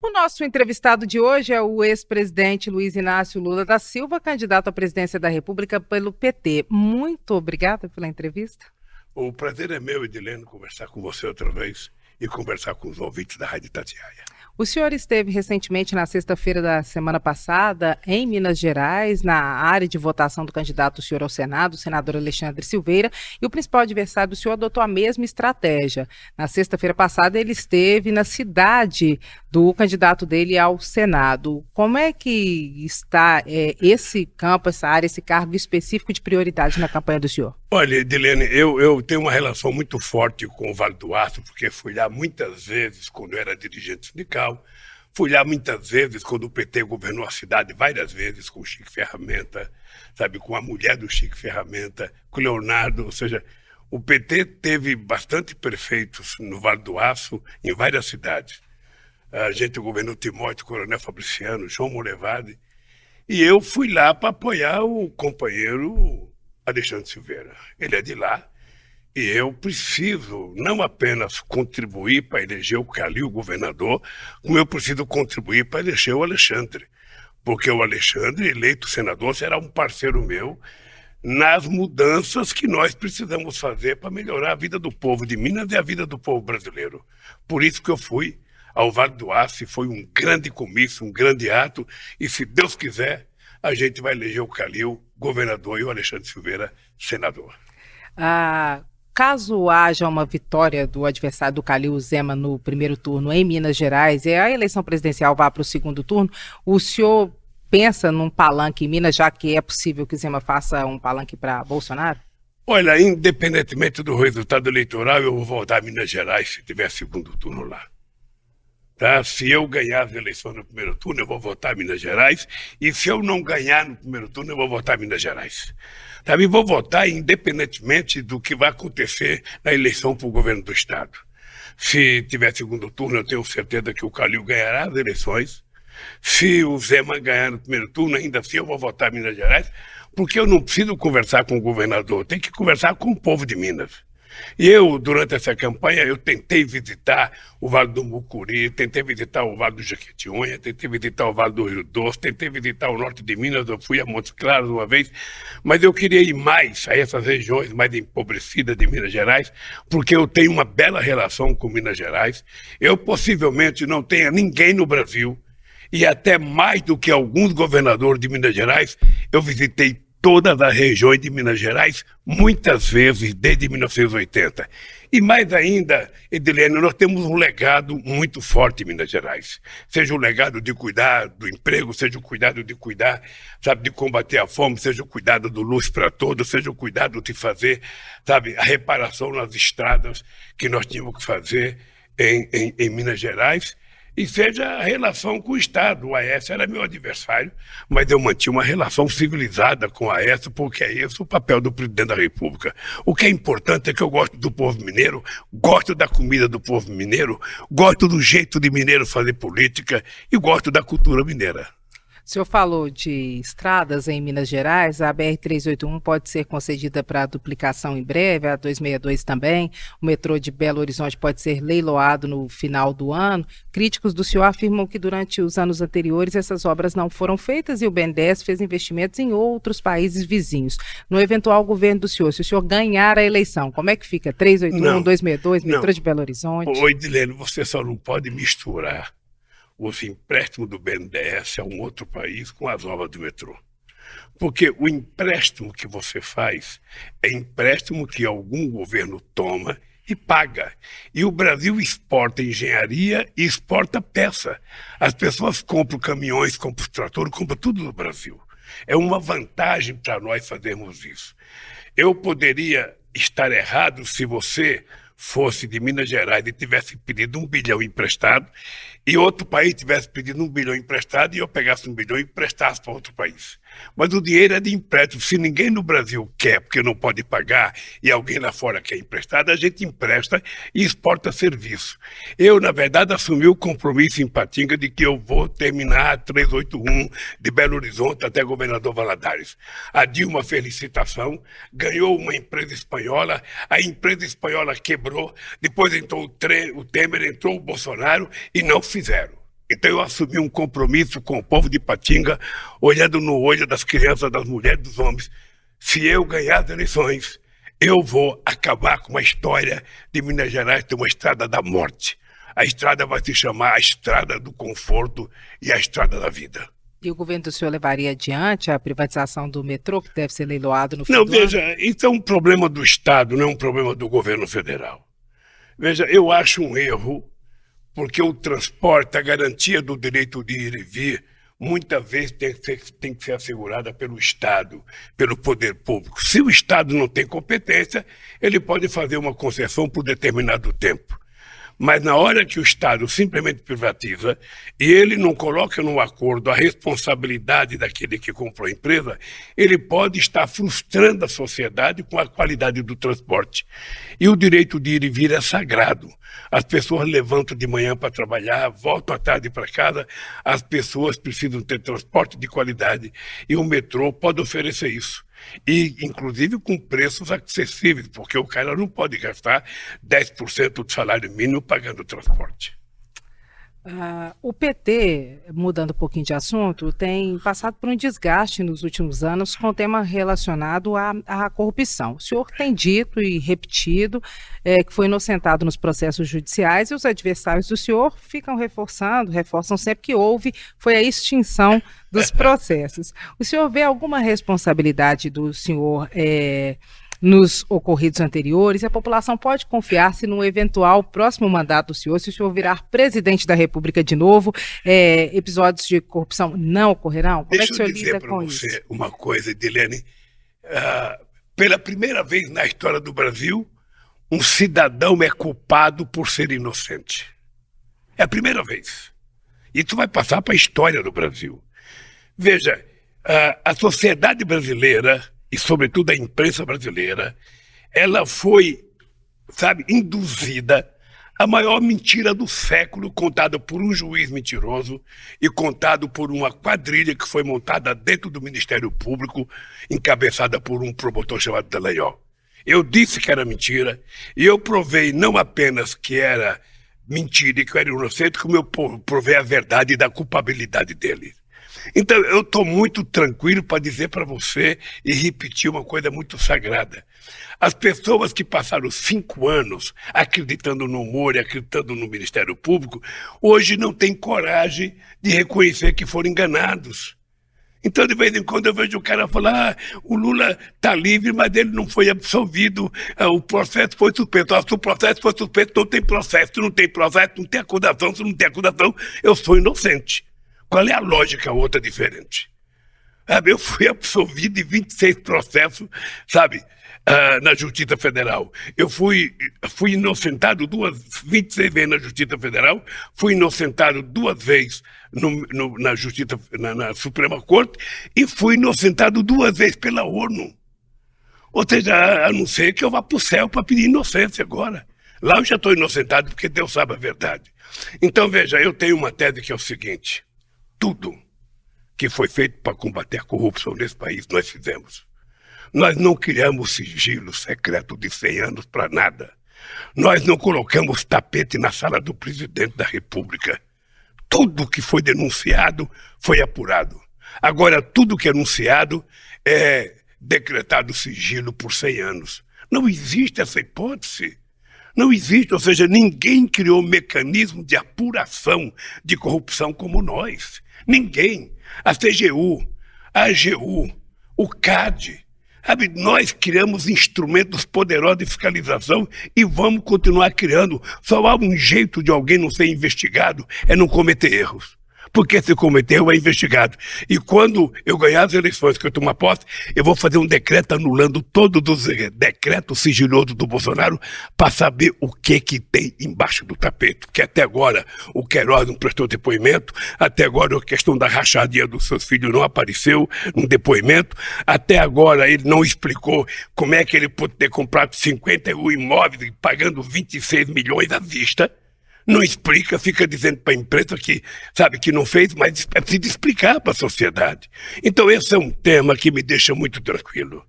O nosso entrevistado de hoje é o ex-presidente Luiz Inácio Lula da Silva, candidato à presidência da República pelo PT. Muito obrigada pela entrevista. O prazer é meu, Edilene, conversar com você outra vez e conversar com os ouvintes da Rádio Itatiaia. O senhor esteve recentemente, na sexta-feira da semana passada, em Minas Gerais, na área de votação do candidato do senhor ao Senado, o senador Alexandre Silveira, e o principal adversário do senhor adotou a mesma estratégia. Na sexta-feira passada, ele esteve na cidade do candidato dele ao Senado. Como é que está esse campo, essa área, esse cargo específico de prioridade na campanha do senhor? Olha, Edilene, eu tenho uma relação muito forte com o Vale do Aço, porque fui lá muitas vezes quando eu era dirigente sindical, fui lá muitas vezes quando o PT governou a cidade, várias vezes com o Chico Ferramenta, sabe, com a mulher do Chico Ferramenta, com o Leonardo, ou seja, o PT teve bastante prefeitos no Vale do Aço, em várias cidades. A gente governou Timóteo, Coronel Fabriciano, João Molevade, e eu fui lá para apoiar o companheiro Alexandre Silveira. Ele é de lá e eu preciso não apenas contribuir para eleger o Calil governador, como eu preciso contribuir para eleger o Alexandre, porque o Alexandre, eleito senador, será um parceiro meu nas mudanças que nós precisamos fazer para melhorar a vida do povo de Minas e a vida do povo brasileiro. Por isso que eu fui ao Vale do Aço, foi um grande comício, um grande ato, e se Deus quiser, a gente vai eleger o Calil governador e o Alexandre Silveira senador. Caso haja uma vitória do adversário do Calil, Zema, no primeiro turno em Minas Gerais e a eleição presidencial vá para o segundo turno, o senhor pensa num palanque em Minas, já que é possível que Zema faça um palanque para Bolsonaro? Olha, independentemente do resultado eleitoral, eu vou votar em Minas Gerais se tiver segundo turno lá. Tá? Se eu ganhar as eleições no primeiro turno, eu vou votar em Minas Gerais. E se eu não ganhar no primeiro turno, eu vou votar em Minas Gerais. Tá? E vou votar independentemente do que vai acontecer na eleição para o governo do Estado. Se tiver segundo turno, eu tenho certeza que o Calil ganhará as eleições. Se o Zema ganhar no primeiro turno, ainda assim eu vou votar em Minas Gerais, porque eu não preciso conversar com o governador, eu tenho que conversar com o povo de Minas. E eu, durante essa campanha, eu tentei visitar o Vale do Mucuri, tentei visitar o Vale do Jequitinhonha, tentei visitar o Vale do Rio Doce, tentei visitar o norte de Minas, eu fui a Montes Claros uma vez, mas eu queria ir mais a essas regiões mais empobrecidas de Minas Gerais, porque eu tenho uma bela relação com Minas Gerais. Eu possivelmente não tenha ninguém no Brasil, e até mais do que alguns governadores de Minas Gerais, eu visitei todas as regiões de Minas Gerais, muitas vezes, desde 1980. E mais ainda, Edilene, nós temos um legado muito forte em Minas Gerais. Seja o legado de cuidar do emprego, seja o cuidado de cuidar, sabe, de combater a fome, seja o cuidado do luz para todos, seja o cuidado de fazer, sabe, a reparação nas estradas que nós tínhamos que fazer em Minas Gerais. E seja a relação com o Estado. O Aécio era meu adversário, mas eu mantinha uma relação civilizada com o Aécio, porque é esse o papel do presidente da República. O que é importante é que eu gosto do povo mineiro, gosto da comida do povo mineiro, gosto do jeito de mineiro fazer política e gosto da cultura mineira. O senhor falou de estradas em Minas Gerais, a BR-381 pode ser concedida para duplicação em breve, a 262 também, o metrô de Belo Horizonte pode ser leiloado no final do ano. Críticos do senhor afirmam que durante os anos anteriores essas obras não foram feitas e o BNDES fez investimentos em outros países vizinhos. No eventual governo do senhor, se o senhor ganhar a eleição, como é que fica? 381, 262, metrô de Belo Horizonte? Oi, Edilene, você só não pode misturar os empréstimos do BNDES a um outro país com as obras do metrô. Porque o empréstimo que você faz é empréstimo que algum governo toma e paga. E o Brasil exporta engenharia e exporta peça. As pessoas compram caminhões, compram tratores, compram tudo no Brasil. É uma vantagem para nós fazermos isso. Eu poderia estar errado se você fosse de Minas Gerais e tivesse pedido 1 bilhão emprestado e outro país tivesse pedido 1 bilhão emprestado e eu pegasse 1 bilhão e emprestasse para outro país. Mas o dinheiro é de empréstimo. Se ninguém no Brasil quer, porque não pode pagar, e alguém lá fora quer emprestado, a gente empresta e exporta serviço. Eu, na verdade, assumi o compromisso em Patinga de que eu vou terminar a 381 de Belo Horizonte até Governador Valadares. A Dilma fez licitação, ganhou uma empresa espanhola, a empresa espanhola quebrou, depois entrou o Temer, entrou o Bolsonaro e não fizeram. Então eu assumi um compromisso com o povo de Ipatinga, olhando no olho das crianças, das mulheres, dos homens. Se eu ganhar as eleições, eu vou acabar com a história de Minas Gerais ter uma estrada da morte. A estrada vai se chamar a estrada do conforto e a estrada da vida. E o governo do senhor levaria adiante a privatização do metrô, que deve ser leiloado no fim Não, do veja, ano? isso é um problema do Estado, não é um problema do governo federal. Veja, eu acho um erro, porque o transporte, a garantia do direito de ir e vir, muitas vezes tem que ser assegurada pelo Estado, pelo poder público. Se o Estado não tem competência, ele pode fazer uma concessão por determinado tempo. Mas na hora que o Estado simplesmente privatiza e ele não coloca no acordo a responsabilidade daquele que comprou a empresa, ele pode estar frustrando a sociedade com a qualidade do transporte. E o direito de ir e vir é sagrado. As pessoas levantam de manhã para trabalhar, voltam à tarde para casa, as pessoas precisam ter transporte de qualidade e o metrô pode oferecer isso. E, inclusive, com preços acessíveis, porque o cara não pode gastar 10% do salário mínimo pagando transporte. O PT, mudando um pouquinho de assunto, tem passado por um desgaste nos últimos anos com o tema relacionado à corrupção. O senhor tem dito e repetido que foi inocentado nos processos judiciais e os adversários do senhor reforçam sempre que foi a extinção dos processos. O senhor vê alguma responsabilidade do senhor nos ocorridos anteriores? A população pode confiar-se no eventual próximo mandato do senhor, se o senhor virar presidente da República de novo, episódios de corrupção não ocorrerão? Como é que o senhor lida com isso? Deixa eu dizer para você uma coisa, Edilene. Pela primeira vez na história do Brasil, um cidadão é culpado por ser inocente. É a primeira vez. Isso vai passar para a história do Brasil. Veja, a sociedade brasileira e, sobretudo, a imprensa brasileira, ela foi, induzida à maior mentira do século, contada por um juiz mentiroso e contado por uma quadrilha que foi montada dentro do Ministério Público, encabeçada por um promotor chamado Dallagnol. Eu disse que era mentira e eu provei não apenas que era mentira e que eu era inocente, como eu provei a verdade da culpabilidade dele. Então, eu estou muito tranquilo para dizer para você e repetir uma coisa muito sagrada. As pessoas que passaram 5 anos acreditando no Moro e acreditando no Ministério Público, hoje não têm coragem de reconhecer que foram enganados. Então, de vez em quando, eu vejo o cara falar, o Lula está livre, mas ele não foi absolvido, o processo foi suspenso. Se o processo foi suspenso, não tem processo. Se não tem processo, não tem acusação. Se não tem acusação, eu sou inocente. Qual é a lógica outra diferente? Eu fui absolvido de 26 processos, na Justiça Federal. Eu fui inocentado 26 vezes na Justiça Federal, fui inocentado 2 vezes na Justiça, na Suprema Corte, e fui inocentado 2 vezes pela ONU. Ou seja, a não ser que eu vá para o céu para pedir inocência agora. Lá eu já estou inocentado porque Deus sabe a verdade. Então, veja, eu tenho uma tese que é o seguinte: tudo que foi feito para combater a corrupção nesse país, nós fizemos. Nós não criamos sigilo secreto de 100 anos para nada. Nós não colocamos tapete na sala do presidente da República. Tudo que foi denunciado foi apurado. Agora, tudo que é anunciado é decretado sigilo por 100 anos. Não existe essa hipótese. Não existe, ou seja, ninguém criou mecanismo de apuração de corrupção como nós. Ninguém. A CGU, a AGU, o CAD. Nós criamos instrumentos poderosos de fiscalização e vamos continuar criando. Só há um jeito de alguém não ser investigado, é não cometer erros. Porque se cometeu, é investigado. E quando eu ganhar as eleições, que eu tomar posse, eu vou fazer um decreto anulando todos os decretos sigilosos do Bolsonaro para saber o que tem embaixo do tapete. Porque até agora o Queiroz não prestou depoimento, até agora a questão da rachadinha dos seus filhos não apareceu no depoimento, até agora ele não explicou como é que ele pôde ter comprado 51 imóveis pagando 26 milhões à vista. Não explica, fica dizendo para a imprensa que não fez, mas é preciso explicar para a sociedade. Então esse é um tema que me deixa muito tranquilo.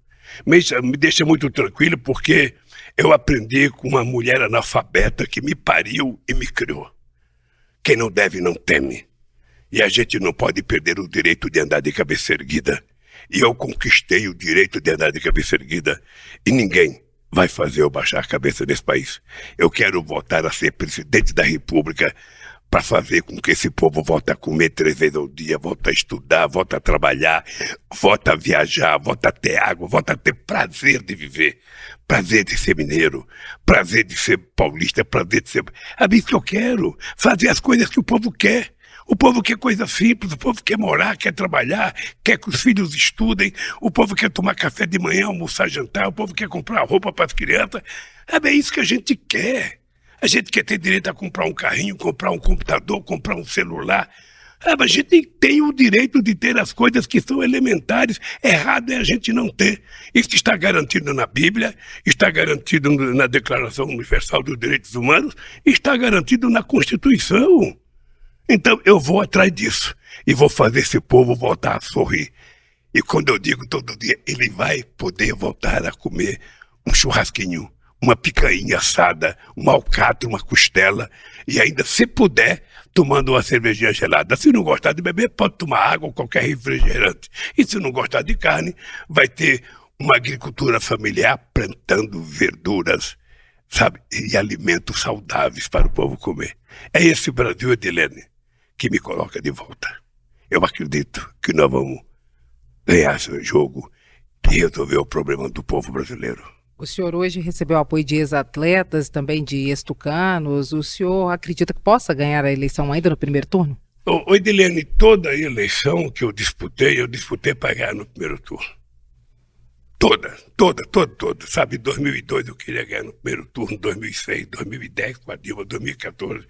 Me deixa muito tranquilo porque eu aprendi com uma mulher analfabeta que me pariu e me criou. Quem não deve não teme. E a gente não pode perder o direito de andar de cabeça erguida. E eu conquistei o direito de andar de cabeça erguida. E ninguém vai fazer eu baixar a cabeça nesse país. Eu quero voltar a ser presidente da República para fazer com que esse povo volte a comer 3 vezes ao dia, volte a estudar, volte a trabalhar, volte a viajar, volte a ter água, volte a ter prazer de viver, prazer de ser mineiro, prazer de ser paulista, prazer de ser... É isso que eu quero, fazer as coisas que o povo quer. O povo quer coisa simples, o povo quer morar, quer trabalhar, quer que os filhos estudem, o povo quer tomar café de manhã, almoçar, jantar, o povo quer comprar roupa para as crianças. É isso que a gente quer. A gente quer ter direito a comprar um carrinho, comprar um computador, comprar um celular. A gente tem o direito de ter as coisas que são elementares. Errado é a gente não ter. Isso está garantido na Bíblia, está garantido na Declaração Universal dos Direitos Humanos, está garantido na Constituição. Então eu vou atrás disso e vou fazer esse povo voltar a sorrir. E quando eu digo todo dia, ele vai poder voltar a comer um churrasquinho, uma picanha assada, um alcatra, uma costela, e ainda, se puder, tomando uma cervejinha gelada. Se não gostar de beber, pode tomar água ou qualquer refrigerante. E se não gostar de carne, vai ter uma agricultura familiar plantando verduras, sabe, e alimentos saudáveis para o povo comer. É esse Brasil, Edilene, que me coloca de volta. Eu acredito que nós vamos ganhar esse jogo e resolver o problema do povo brasileiro. O senhor hoje recebeu apoio de ex-atletas, também de ex-tucanos. O senhor acredita que possa ganhar a eleição ainda no primeiro turno? Ô Edilene, toda a eleição que eu disputei para ganhar no primeiro turno. Toda. Sabe, em 2002 eu queria ganhar no primeiro turno, 2006, 2010 com a Dilma, 2014,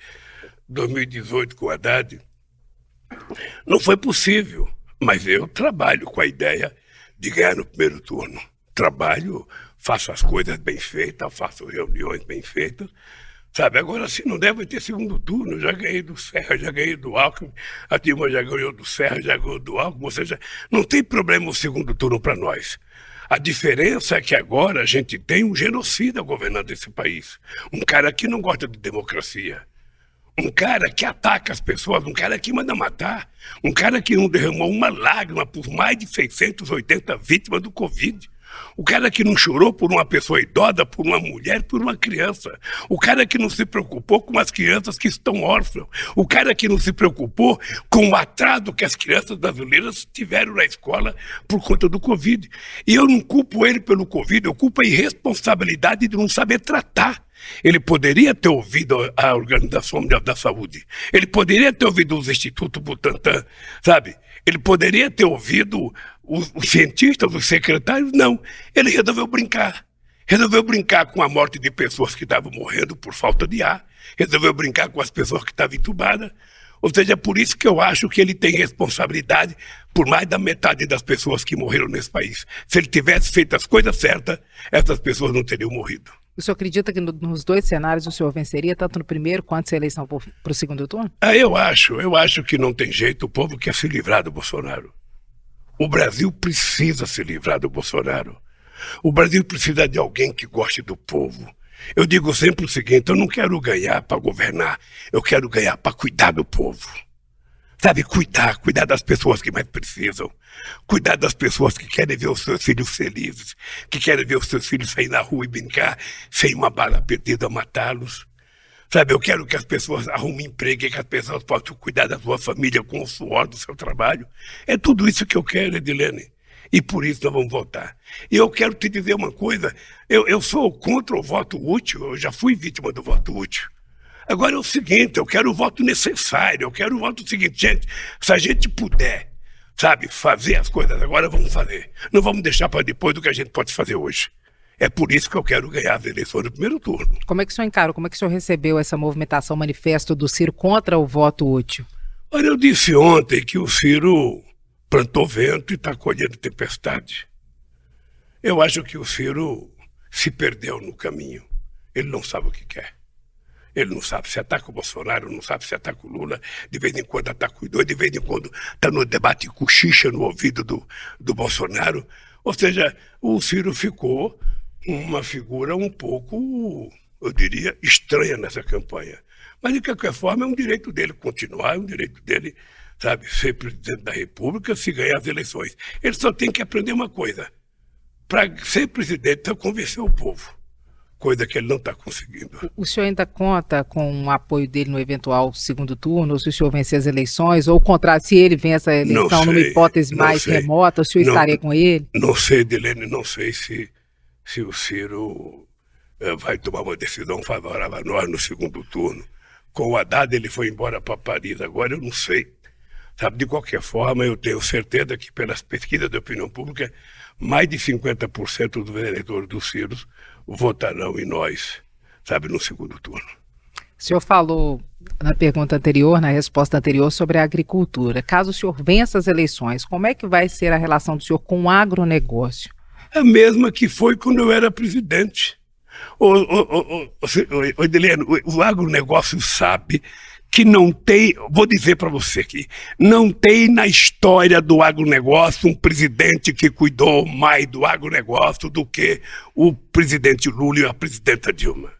2018 com o Haddad. Não foi possível, mas eu trabalho com a ideia de ganhar no primeiro turno. Trabalho, faço as coisas bem feitas, faço reuniões bem feitas. Sabe, agora se não der, vai ter segundo turno. Eu já ganhei do Serra, já ganhei do Alckmin, a Dilma já ganhou do Serra, já ganhou do Alckmin, ou seja, não tem problema o segundo turno para nós. A diferença é que agora a gente tem um genocida governando esse país. Um cara que não gosta de democracia. Um cara que ataca as pessoas, um cara que manda matar. Um cara que não derramou uma lágrima por mais de 680 vítimas do Covid. O cara que não chorou por uma pessoa idosa, por uma mulher, por uma criança. O cara que não se preocupou com as crianças que estão órfãs. O cara que não se preocupou com o atraso que as crianças brasileiras tiveram na escola por conta do Covid. E eu não culpo ele pelo Covid, eu culpo a irresponsabilidade de não saber tratar. Ele poderia ter ouvido a Organização Mundial da Saúde. Ele poderia ter ouvido os Institutos Butantan, sabe? Ele poderia ter ouvido os cientistas, os secretários. Não, ele resolveu brincar. Resolveu brincar com a morte de pessoas que estavam morrendo por falta de ar. Resolveu brincar com as pessoas que estavam entubadas. Ou seja, é por isso que eu acho que ele tem responsabilidade por mais da metade das pessoas que morreram nesse país. Se ele tivesse feito as coisas certas, essas pessoas não teriam morrido. O senhor acredita que nos dois cenários o senhor venceria, tanto no primeiro quanto a eleição para o segundo turno? Eu acho que não tem jeito, o povo quer se livrar do Bolsonaro. O Brasil precisa se livrar do Bolsonaro. O Brasil precisa de alguém que goste do povo. Eu digo sempre o seguinte, eu não quero ganhar para governar, eu quero ganhar para cuidar do povo. Sabe, cuidar das pessoas que mais precisam. Cuidar das pessoas que querem ver os seus filhos felizes, que querem ver os seus filhos sair na rua e brincar sem uma bala perdida matá-los. Sabe, eu quero que as pessoas arrumem emprego e que as pessoas possam cuidar da sua família com o suor do seu trabalho. É tudo isso que eu quero, Edilene. E por isso nós vamos votar. E eu quero te dizer uma coisa, eu sou contra o voto útil, eu já fui vítima do voto útil. Agora é o seguinte, eu quero o voto necessário, eu quero o voto seguinte, gente, se a gente puder, sabe, fazer as coisas agora, vamos fazer. Não vamos deixar para depois do que a gente pode fazer hoje. É por isso que eu quero ganhar as eleições no primeiro turno. Como é que o senhor encarou, como é que o senhor recebeu essa movimentação, manifesto do Ciro contra o voto útil? Olha, eu disse ontem que o Ciro plantou vento e está colhendo tempestade. Eu acho que o Ciro se perdeu no caminho. Ele não sabe o que quer. Ele não sabe se ataca o Bolsonaro, não sabe se ataca o Lula, de vez em quando ataca o dois, de vez em quando está no debate e cochicha no ouvido do Bolsonaro. Ou seja, o Ciro ficou uma figura um pouco, eu diria, estranha nessa campanha. Mas, de qualquer forma, é um direito dele continuar, é um direito dele, sabe, ser presidente da República se ganhar as eleições. Ele só tem que aprender uma coisa. Para ser presidente, é convencer o povo. Coisa que ele não está conseguindo. O senhor ainda conta com o apoio dele no eventual segundo turno, ou se o senhor vencer as eleições, ou o contrário, se ele vencer a eleição numa hipótese mais remota, o senhor estaria com ele? Não sei, Dilene, não sei se o Ciro vai tomar uma decisão favorável a nós no segundo turno. Com o Haddad, ele foi embora para Paris, agora eu não sei. Sabe, de qualquer forma, eu tenho certeza que pelas pesquisas de opinião pública, mais de 50% dos eleitores do Ciro votarão em nós, sabe, no segundo turno. O senhor falou na pergunta anterior, na resposta anterior, sobre a agricultura. Caso o senhor vença as eleições, como é que vai ser a relação do senhor com o agronegócio? A mesma que foi quando eu era presidente. Ediliano, o agronegócio sabe que não tem, vou dizer para você aqui, não tem na história do agronegócio um presidente que cuidou mais do agronegócio do que o presidente Lula e a presidenta Dilma.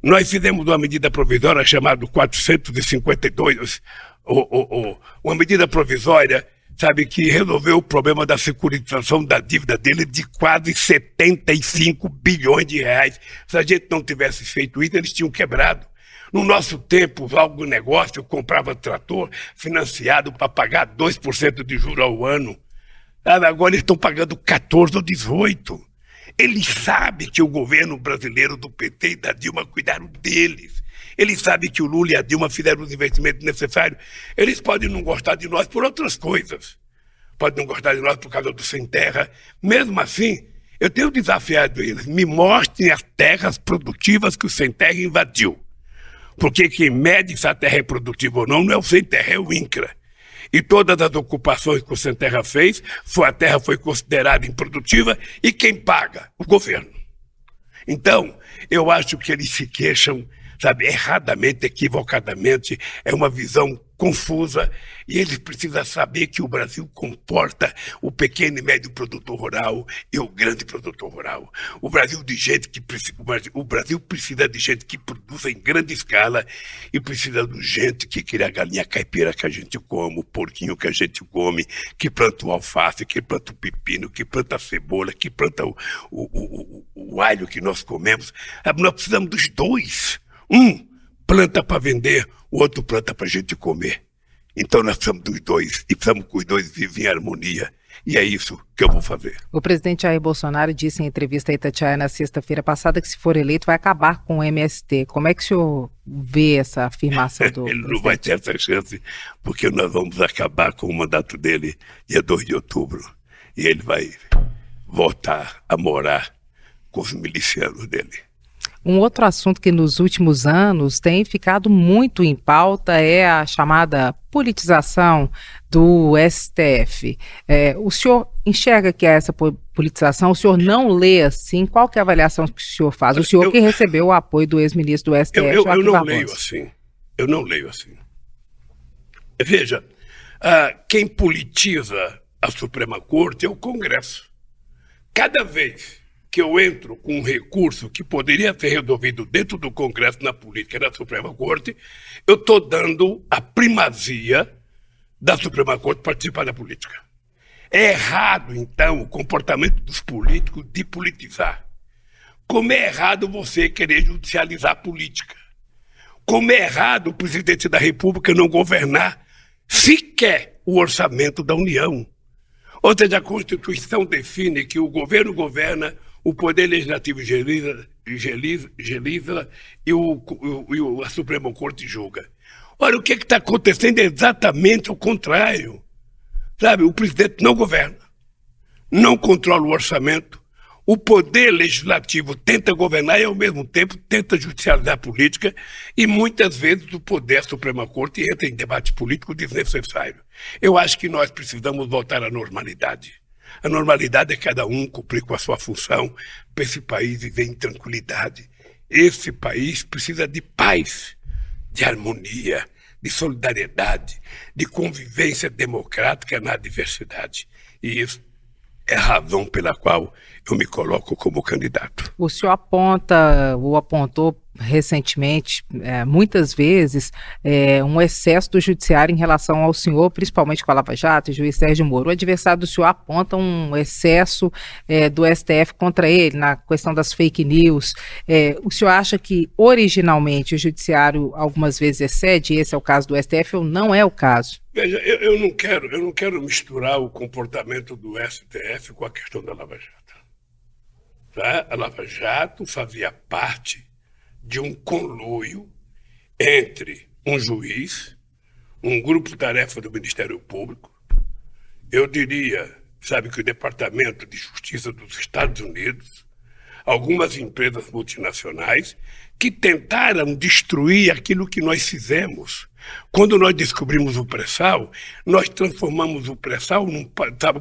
Nós fizemos uma medida provisória chamada 452, uma medida provisória, sabe, que resolveu o problema da securitização da dívida dele de quase 75 bilhões de reais. Se a gente não tivesse feito isso, eles tinham quebrado. No nosso tempo, o agronegócio comprava trator financiado para pagar 2% de juros ao ano. Agora eles estão pagando 14% ou 18%. Eles sabem que o governo brasileiro do PT e da Dilma cuidaram deles. Eles sabem que o Lula e a Dilma fizeram os investimentos necessários. Eles podem não gostar de nós por outras coisas. Podem não gostar de nós por causa do sem terra. Mesmo assim, eu tenho desafiado eles. Me mostrem as terras produtivas que o sem terra invadiu. Porque quem mede se a terra é produtiva ou não é o sem terra, é o INCRA. E todas as ocupações que o sem terra fez, a terra foi considerada improdutiva, e quem paga? O governo. Então, eu acho que eles se queixam, sabe, erradamente, equivocadamente, é uma visão confusa, e eles precisam saber que o Brasil comporta o pequeno e médio produtor rural e o grande produtor rural. O Brasil precisa de gente que produza em grande escala e precisa de gente que cria a galinha caipira que a gente come, o porquinho que a gente come, que planta o alface, que planta o pepino, que planta a cebola, que planta o alho que nós comemos. Nós precisamos dos dois. Um planta para vender, o outro planta para a gente comer. Então nós precisamos dos dois, e precisamos que os dois vivem em harmonia. E é isso que eu vou fazer. O presidente Jair Bolsonaro disse em entrevista a Itatiaia na sexta-feira passada que, se for eleito, vai acabar com o MST. Como é que o senhor vê essa afirmação do Ele não vai ter essa chance, porque nós vamos acabar com o mandato dele dia 2 de outubro. E ele vai voltar a morar com os milicianos dele. Um outro assunto que nos últimos anos tem ficado muito em pauta é a chamada politização do STF. O senhor enxerga que é essa politização? O senhor não lê assim? Qual que é a avaliação que o senhor faz? O senhor que recebeu o apoio do ex-ministro do STF, eu não leio assim. Eu não leio assim. Veja, quem politiza a Suprema Corte é o Congresso. Cada vez que eu entro com um recurso que poderia ser resolvido dentro do Congresso, na política da Suprema Corte, eu estou dando a primazia da Suprema Corte participar da política. É errado, então, o comportamento dos políticos de politizar. Como é errado você querer judicializar a política. Como é errado o presidente da República não governar sequer o orçamento da União. Ou seja, a Constituição define que o governo governa, o Poder Legislativo agiliza e a Suprema Corte julga. Olha, o que está acontecendo é exatamente o contrário. Sabe, o presidente não governa, não controla o orçamento, o Poder Legislativo tenta governar e, ao mesmo tempo, tenta judicializar a política, e muitas vezes o Poder da Suprema Corte entra em debate político desnecessário. Eu acho que nós precisamos voltar à normalidade. A normalidade é cada um cumprir com a sua função para esse país viver em tranquilidade. Esse país precisa de paz, de harmonia, de solidariedade, de convivência democrática na diversidade. E isso é a razão pela qual eu me coloco como candidato. O senhor aponta ou apontou recentemente, muitas vezes, um excesso do judiciário em relação ao senhor, principalmente com a Lava Jato e o juiz Sérgio Moro. O adversário do senhor aponta um excesso do STF contra ele na questão das fake news. O senhor acha que, originalmente, o judiciário algumas vezes excede, e esse é o caso do STF, ou não é o caso? Veja, eu não quero misturar o comportamento do STF com a questão da Lava Jato. Tá? A Lava Jato fazia parte de um conluio entre um juiz, um grupo-tarefa do Ministério Público, eu diria, que o Departamento de Justiça dos Estados Unidos, algumas empresas multinacionais que tentaram destruir aquilo que nós fizemos. Quando nós descobrimos o pré-sal, nós transformamos o pré-sal num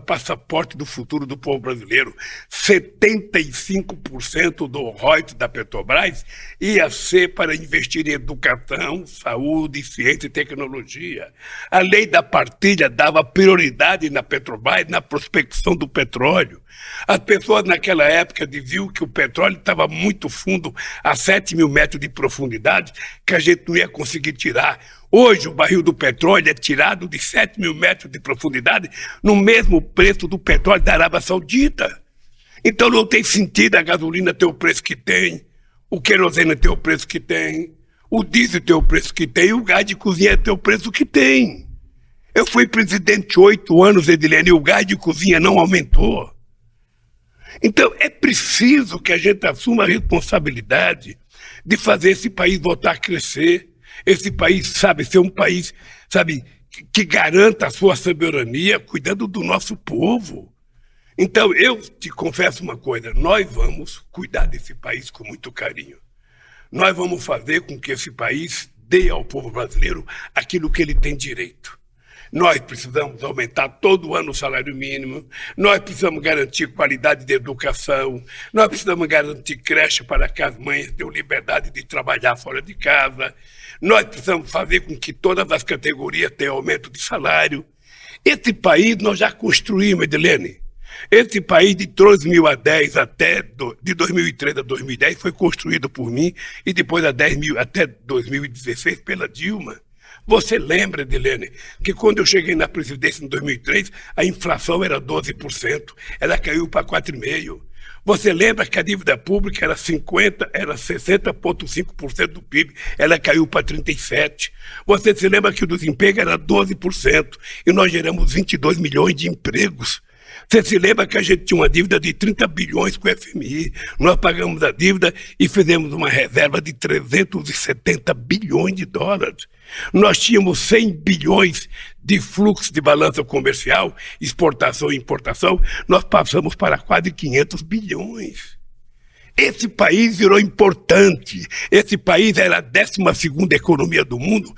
passaporte do futuro do povo brasileiro. 75% do royalties da Petrobras ia ser para investir em educação, saúde, ciência e tecnologia. A lei da partilha dava prioridade na Petrobras, na prospecção do petróleo. As pessoas naquela época diziam que o petróleo estava muito fundo, a 7 mil metros de profundidade, que a gente não ia conseguir tirar. Hoje o barril do petróleo é tirado de 7 mil metros de profundidade no mesmo preço do petróleo da Arábia Saudita. Então não tem sentido a gasolina ter o preço que tem, o querosene ter o preço que tem, o diesel ter o preço que tem e o gás de cozinha ter o preço que tem. Eu fui presidente 8 anos, Edilene, e o gás de cozinha não aumentou. Então é preciso que a gente assuma a responsabilidade de fazer esse país voltar a crescer. Esse país, ser um país, que garanta a sua soberania, cuidando do nosso povo. Então, eu te confesso uma coisa, nós vamos cuidar desse país com muito carinho. Nós vamos fazer com que esse país dê ao povo brasileiro aquilo que ele tem direito. Nós precisamos aumentar todo ano o salário mínimo, nós precisamos garantir qualidade de educação, nós precisamos garantir creche para que as mães tenham liberdade de trabalhar fora de casa, nós precisamos fazer com que todas as categorias tenham aumento de salário. Esse país nós já construímos, Edilene. Esse país de 2010 de 2003 a 2010 foi construído por mim e depois até 2016 pela Dilma. Você lembra, Edilene, que quando eu cheguei na presidência em 2003, a inflação era 12%, ela caiu para 4,5%. Você lembra que a dívida pública era 60,5% do PIB, ela caiu para 37%. Você se lembra que o desemprego era 12% e nós geramos 22 milhões de empregos. Você se lembra que a gente tinha uma dívida de 30 bilhões com o FMI, nós pagamos a dívida e fizemos uma reserva de 370 bilhões de dólares. Nós tínhamos 100 bilhões de fluxo de balança comercial, exportação e importação, nós passamos para quase 500 bilhões. Esse país virou importante, esse país era a 12ª economia do mundo,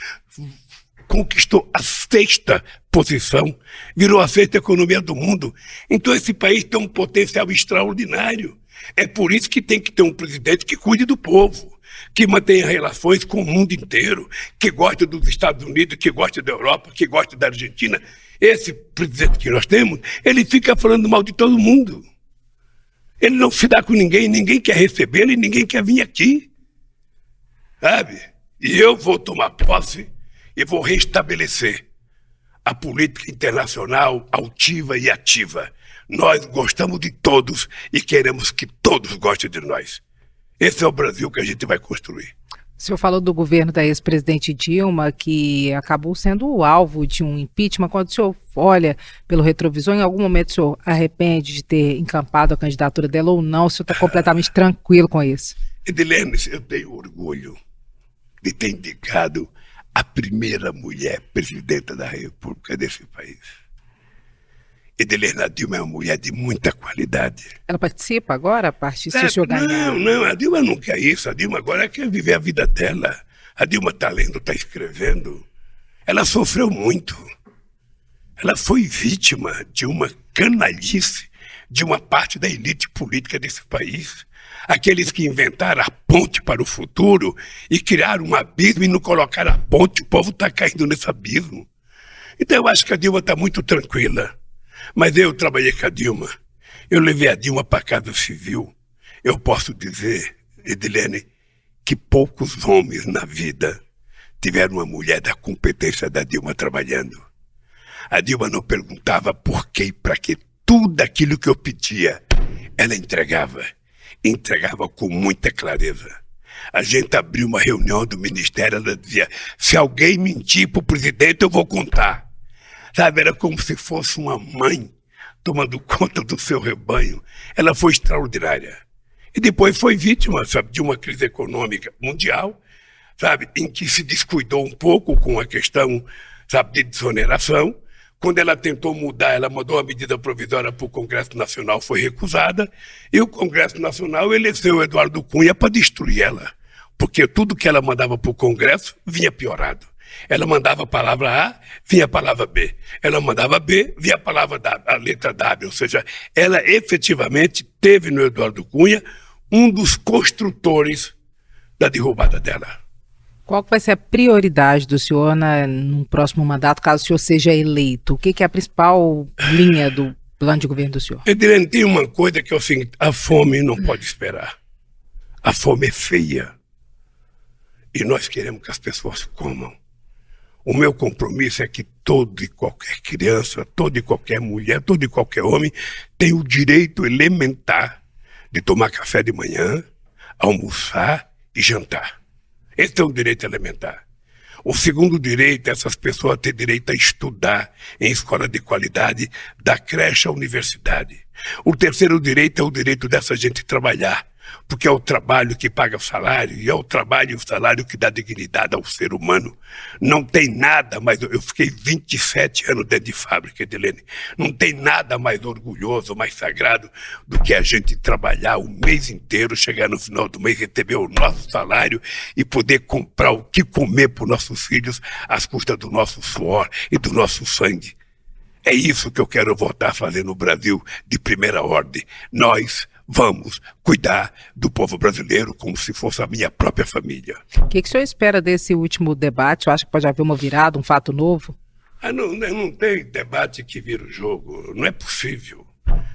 conquistou a 6ª posição, virou a 6ª economia do mundo. Então esse país tem um potencial extraordinário. É por isso que tem que ter um presidente que cuide do povo, que mantenha relações com o mundo inteiro, que gosta dos Estados Unidos, que gosta da Europa, que gosta da Argentina. Esse presidente que nós temos, ele fica falando mal de todo mundo. Ele não se dá com ninguém, ninguém quer recebê-lo e ninguém quer vir aqui. Sabe? E eu vou tomar posse e vou restabelecer a política internacional altiva e ativa. Nós gostamos de todos e queremos que todos gostem de nós. Esse é o Brasil que a gente vai construir. O senhor falou do governo da ex-presidente Dilma, que acabou sendo o alvo de um impeachment. Quando o senhor olha pelo retrovisor, em algum momento o senhor arrepende de ter encampado a candidatura dela ou não? O senhor está completamente tranquilo com isso? Edilene, eu tenho orgulho de ter indicado a primeira mulher presidenta da República desse país. Edilene, a Dilma é uma mulher de muita qualidade. Ela participa agora, a partir se o senhor ganhar? Não, a Dilma não quer isso. A Dilma agora quer viver a vida dela. A Dilma está lendo, está escrevendo. Ela sofreu muito. Ela foi vítima de uma canalice de uma parte da elite política desse país. Aqueles que inventaram a ponte para o futuro e criaram um abismo e não colocaram a ponte, o povo está caindo nesse abismo. Então eu acho que a Dilma está muito tranquila. Mas eu trabalhei com a Dilma, eu levei a Dilma para a Casa Civil. Eu posso dizer, Edilene, que poucos homens na vida tiveram uma mulher da competência da Dilma trabalhando. A Dilma não perguntava por quê e para quê. Tudo aquilo que eu pedia, ela entregava. Entregava com muita clareza. A gente abriu uma reunião do ministério, ela dizia, se alguém mentir para o presidente, eu vou contar. Sabe, era como se fosse uma mãe tomando conta do seu rebanho. Ela foi extraordinária. E depois foi vítima, sabe, de uma crise econômica mundial, sabe, em que se descuidou um pouco com a questão, sabe, de desoneração. Quando ela tentou mudar, ela mandou uma medida provisória para o Congresso Nacional, foi recusada, e o Congresso Nacional elegeu o Eduardo Cunha para destruir ela, porque tudo que ela mandava para o Congresso vinha piorado. Ela mandava a palavra A, vinha a palavra B. Ela mandava B, vinha a palavra W, a letra W. Ou seja, ela efetivamente teve no Eduardo Cunha um dos construtores da derrubada dela. Qual vai ser a prioridade do senhor no próximo mandato, caso o senhor seja eleito? O que é a principal linha do plano de governo do senhor? Edilene, tem uma coisa que é o seguinte, a fome não pode esperar. A fome é feia. E nós queremos que as pessoas comam. O meu compromisso é que toda e qualquer criança, toda e qualquer mulher, todo e qualquer homem tem o direito elementar de tomar café de manhã, almoçar e jantar. Esse é um direito elementar. O segundo direito é essas pessoas terem direito a estudar em escola de qualidade, da creche à universidade. O terceiro direito é o direito dessa gente trabalhar, porque é o trabalho que paga o salário, e é o trabalho e o salário que dá dignidade ao ser humano. Não tem nada mais... Eu fiquei 27 anos dentro de fábrica, Edilene. Não tem nada mais orgulhoso, mais sagrado do que a gente trabalhar o mês inteiro, chegar no final do mês, receber o nosso salário e poder comprar o que comer para os nossos filhos às custas do nosso suor e do nosso sangue. É isso que eu quero voltar a fazer no Brasil de primeira ordem. Nós vamos cuidar do povo brasileiro como se fosse a minha própria família. O que o senhor espera desse último debate? Eu acho que pode haver uma virada, um fato novo? Não tem debate que vira o jogo. Não é possível.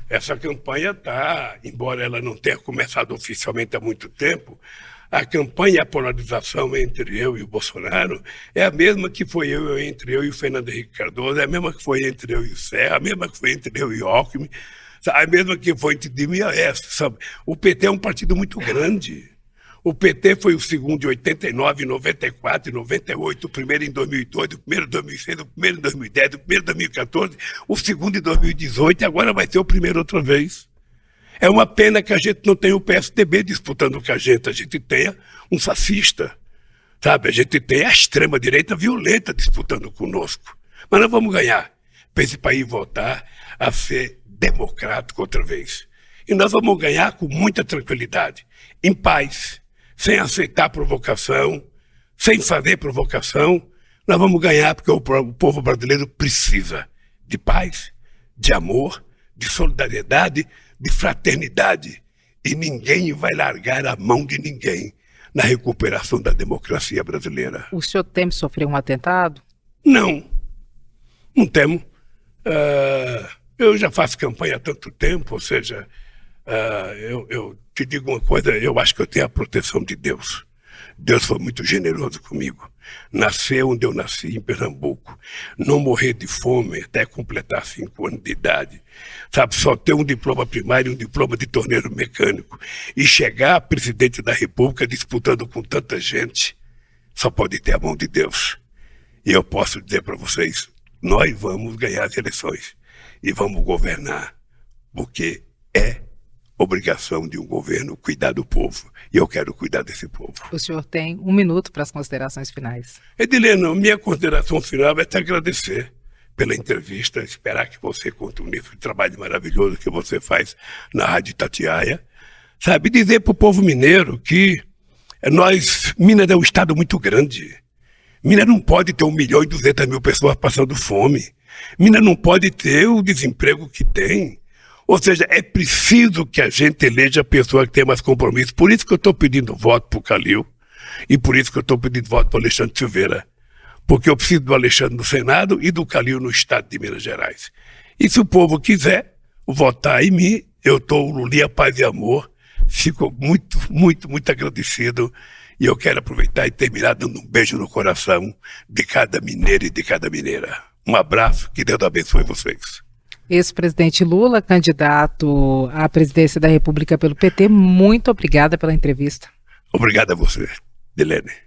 Essa campanha está, embora ela não tenha começado oficialmente há muito tempo, a campanha, a polarização entre eu e o Bolsonaro é a mesma que foi entre eu e o Fernando Henrique Cardoso, é a mesma que foi entre eu e o Serra, a mesma que foi entre eu e o Alckmin, a mesma que foi entre Dilma e Aécio, sabe? O PT é um partido muito grande. O PT foi o segundo em 89, 94 e 98, o primeiro em 2002, o primeiro em 2006, o primeiro em 2010, o primeiro em 2014, o segundo em 2018 e agora vai ser o primeiro outra vez. É uma pena que a gente não tenha o PSDB disputando com a gente tenha um fascista, sabe? A gente tem a extrema-direita violenta disputando conosco. Mas nós vamos ganhar para esse país voltar a ser democrático outra vez. E nós vamos ganhar com muita tranquilidade, em paz, sem aceitar provocação, sem fazer provocação. Nós vamos ganhar porque o povo brasileiro precisa de paz, de amor, de solidariedade, de fraternidade. E ninguém vai largar a mão de ninguém na recuperação da democracia brasileira. O senhor teme sofrer um atentado? Não temo. Eu já faço campanha há tanto tempo, ou seja, eu te digo uma coisa, eu acho que eu tenho a proteção de Deus. Deus foi muito generoso comigo. Nascer onde eu nasci, em Pernambuco. Não morrer de fome até completar 5 anos de idade. Sabe, só ter um diploma primário e um diploma de torneiro mecânico. E chegar a presidente da República disputando com tanta gente, só pode ter a mão de Deus. E eu posso dizer para vocês, nós vamos ganhar as eleições. E vamos governar, porque é obrigação de um governo cuidar do povo. E eu quero cuidar desse povo. O senhor tem 1 minuto para as considerações finais. Edilene, minha consideração final é te agradecer pela entrevista, esperar que você continue esse trabalho maravilhoso que você faz na Rádio Itatiaia. Sabe, dizer para o povo mineiro que Minas é um estado muito grande. Minas não pode ter 1.200.000 pessoas passando fome. Minas não pode ter o desemprego que tem. Ou seja, é preciso que a gente eleja a pessoa que tem mais compromisso. Por isso que eu estou pedindo voto para o Calil e por isso que eu estou pedindo voto para o Alexandre Silveira. Porque eu preciso do Alexandre no Senado e do Calil no estado de Minas Gerais. E se o povo quiser votar em mim, eu estou Lulinha Paz e Amor. Fico muito, muito, muito agradecido E eu quero aproveitar e terminar dando um beijo no coração de cada mineiro e de cada mineira. Um abraço, que Deus abençoe vocês. Ex-presidente Lula, candidato à presidência da República pelo PT, muito obrigada pela entrevista. Obrigado a você, Dilene.